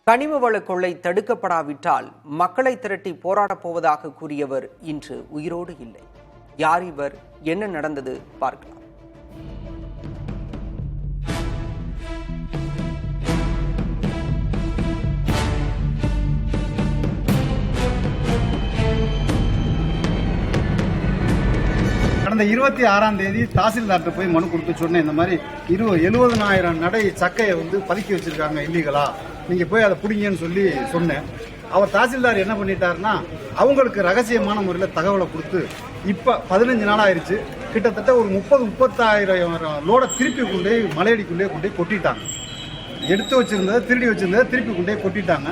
கனிம வள கொள்ளை தடுக்கப்படாவிட்டால் மக்களை திரட்டி போராடப் போவதாக கூறியவர் இன்று உயிரோடு இல்லை. யார் இவர்? என்ன நடந்தது? பார்க்கலாம். கடந்த 26ஆம் தேதி தாசில்தார்கிட்ட போய் மனு கொடுத்து சொன்னேன், இந்த மாதிரி 70,000 நடை சக்கையை பதுக்கி வச்சிருக்காங்க இல்லீகலா, நீங்க போய் அதை பிடிங்கன்னு சொல்லி சொன்னேன். அவர் தாசில்தார் என்ன பண்ணிட்டாருன்னா, அவங்களுக்கு ரகசியமான முறையில் தகவலை கொடுத்து இப்ப 15 நாள் ஆயிடுச்சு, கிட்டத்தட்ட ஒரு 30-35 லோட திருப்பி கொண்டே மலையடிக்குள்ளே கொண்டே கொட்டிட்டாங்க. எடுத்து வச்சிருந்ததை திருடி வச்சிருந்ததை திருப்பி கொண்டே கொட்டிட்டாங்க.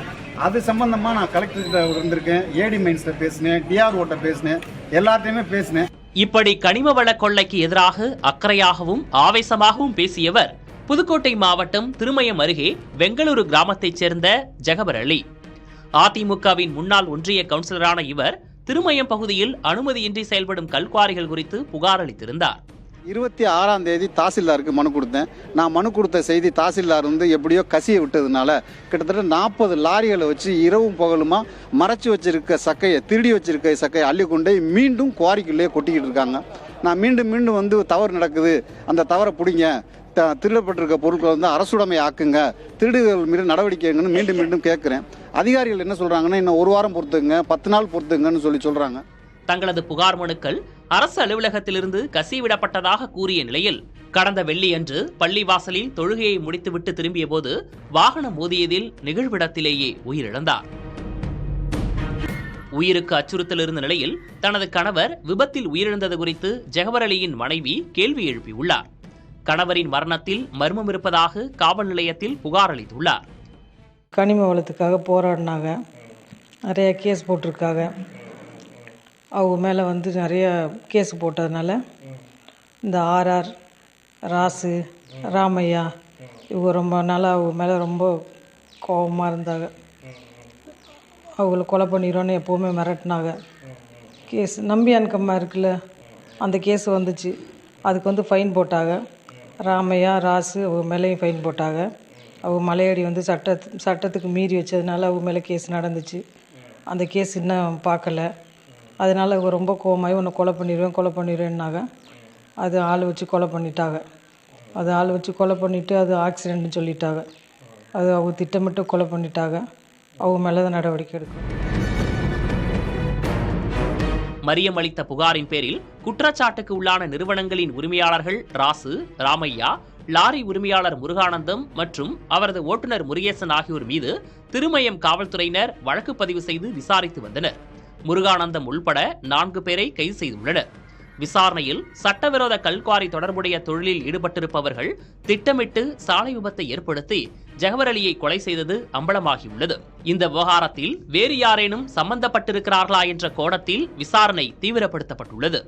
அது சம்பந்தமா நான் கலெக்டர்கிட்ட இருந்திருக்கேன், ஏடி மைன்ஸ்ல பேசினேன், டிஆர்ஓட்ட பேசினேன், எல்லார்ட்டையுமே பேசினேன். இப்படி கனிம வள கொள்ளைக்கு எதிராக அக்கறையாகவும் ஆவேசமாகவும் பேசியவர் புதுக்கோட்டை மாவட்டம் திருமயம் அருகே வெங்களூரு கிராமத்தைச் சேர்ந்த ஜகபர் அலி. அதிமுகவின் முன்னாள் ஒன்றிய கவுன்சிலரான இவர் திருமயம் பகுதியில் அனுமதியின்றி செயல்படும் கல்குவாரிகள் குறித்து புகார் அளித்திருந்தார். 26ஆம் தேதி தாசில்தாருக்கு மனு கொடுத்தேன். நான் மனு கொடுத்த செய்தி தாசில்தார் எப்படியோ கசிய விட்டதுனால கிட்டத்தட்ட 40 லாரிகளை வச்சு இரவும் பகலுமா மறைச்சு வச்சிருக்க சக்கையை, திருடி வச்சிருக்க சக்கையை அள்ளி கொண்டே மீண்டும் குவாரிக்குள்ளேயே கொட்டிக்கிட்டு இருக்காங்க. நான் மீண்டும் தவறு நடக்குது, அந்த தவறை பிடிங்க, திருடப்பட்டிருக்க பொருட்களை அரசுடைமை ஆக்குங்க, திருடுகள் மீது நடவடிக்கைங்கன்னு மீண்டும் கேட்குறேன். அதிகாரிகள் என்ன சொல்றாங்கன்னா, இன்னும் 1 வாரம் பொறுத்துங்க, 10 நாள் பொறுத்துங்கன்னு சொல்றாங்க. தங்களது புகார் மனுக்கள் அரசு அலுவலகத்திலிருந்து கசிவிடப்பட்டதாக கூறிய நிலையில் கடந்த வெள்ளியன்று பள்ளிவாசலில் தொழுகையை முடித்துவிட்டு திரும்பிய போது வாகனம் மோதியதில் நிகழ்விடத்திலேயே உயிரிழந்தார். உயிருக்கு அச்சுறுத்தல் இருந்த நிலையில் தனது கணவர் விபத்தில் உயிரிழந்தது குறித்து ஜகபர் அலியின் மனைவி கேள்வி எழுப்பியுள்ளார். கணவரின் மரணத்தில் மர்மம் இருப்பதாக காவல் நிலையத்தில் புகார் அளித்துள்ளார். கனிம வளத்துக்காக போராடினாங்க, நிறைய கேஸ் போட்டிருக்காங்க. அவங்க மேலே நிறைய கேஸ் போட்டதுனால இந்த ஆர்ஆர், ராசு, ராமையா இவங்க ரொம்ப நாளாக அவங்க மேலே ரொம்ப கோபமாக இருந்தாங்க. அவங்கள கொலை பண்ணிடுவோன்னு எப்போவுமே மிரட்டினாங்க. கேஸ் நம்பியான் கம்மா இருக்குல்ல, அந்த கேஸ் வந்துச்சு, அதுக்கு ஃபைன் போட்டாங்க. ராமையா, ராசு அவங்க மேலேயும் ஃபைன் போட்டாங்க. அவங்க மலையடி சட்டத்துக்கு மீறி வச்சதுனால அவங்க மேலே கேஸ் நடந்துச்சு. அந்த கேஸ் இன்னும் பார்க்கல. அதனால் அவங்க ரொம்ப கோவமாகி உன்னை கொலை பண்ணிடுவேன்னாங்க. அது ஆள் வச்சு கொலை பண்ணிட்டாங்க. அது ஆள் வச்சு கொலை பண்ணிவிட்டு அது ஆக்சிடென்ட்னு சொல்லிட்டாங்க. அது அவங்க திட்டமிட்டு கொலை பண்ணிட்டாங்க. அவங்க மேலே தான் நடவடிக்கை எடுக்கும். மரியம் அளித்த புகாரின் பேரில் குற்றச்சாட்டுக்கு உள்ளான நிறுவனங்களின் உரிமையாளர்கள் ராசு, ராமையா, லாரி உரிமையாளர் முருகானந்தம் மற்றும் அவரது ஓட்டுநர் முருகேசன் ஆகியோர் மீது திருமயம் காவல்துறையினர் வழக்கு பதிவு செய்து விசாரித்து வந்தனர். முருகானந்தம் உள்பட 4 பேரை கைது செய்துள்ளனர். விசாரணையில் சட்டவிரோத கல்குவாரி தொடர்புடைய தொழிலில் ஈடுபட்டிருப்பவர்கள் திட்டமிட்டு சாலை விபத்தை ஏற்படுத்தி ஜகபர் அலியை கொலை செய்தது அம்பலமாகியுள்ளது. இந்த விவகாரத்தில் வேறு யாரேனும் சம்பந்தப்பட்டிருக்கிறார்களா என்ற கோணத்தில் விசாரணை தீவிரப்படுத்தப்பட்டுள்ளது.